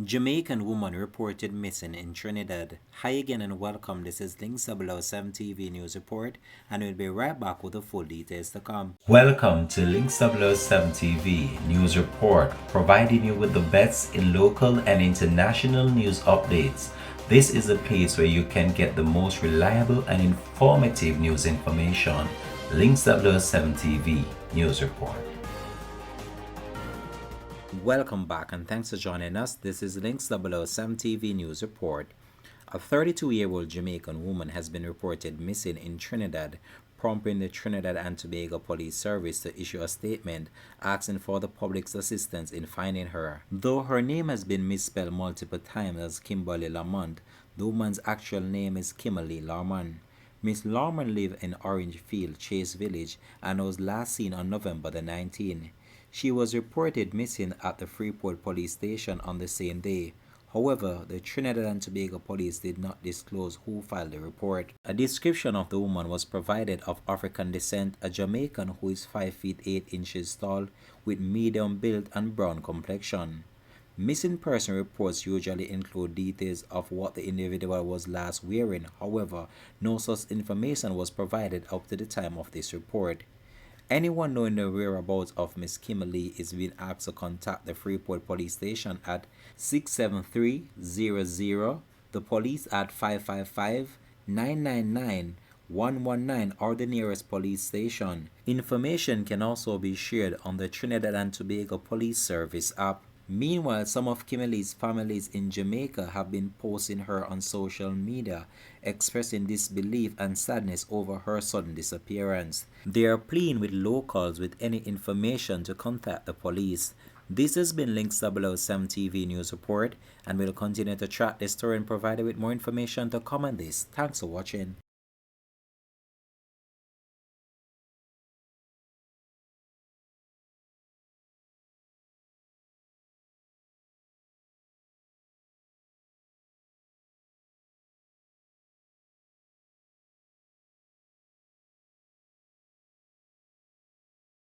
Jamaican woman reported missing in Trinidad. Hi again and welcome. This is Links 007 TV News Report, and we'll be right back with the full details to come. Welcome to Links 007 TV News Report, providing you with the best in local and international news updates. This is a place where you can get the most reliable and informative news information. Links 007 TV News Report. Welcome back and thanks for joining us. This is Links 007 TV News Report. A 32-year-old Jamaican woman has been reported missing in Trinidad, prompting the Trinidad and Tobago Police Service to issue a statement asking for the public's assistance in finding her. Though her name has been misspelled multiple times as Kimberly Lamont, the woman's actual name is Kimberly Larman. Miss Larman lived in Orangefield, Chase Village, and was last seen on November the 19th. She was reported missing at the Freeport police station on the same day. However, the Trinidad and Tobago police did not disclose who filed the report. A description of the woman was provided of African descent, a Jamaican who is 5 feet 8 inches tall with medium build and brown complexion. Missing person reports usually include details of what the individual was last wearing. However, no such information was provided up to the time of this report. Anyone knowing the whereabouts of Miss Kimberly is being asked to contact the Freeport police station at 67300, the police at 555-999-119 or the nearest police station. Information can also be shared on the Trinidad and Tobago Police Service app. Meanwhile, some of Kimberly's families in Jamaica have been posting her on social media, expressing disbelief and sadness over her sudden disappearance. They are pleading with locals with any information to contact the police. This has been Links 007 TV News Report, and we'll continue to track this story and provide you with more information to comment this. Thanks for watching.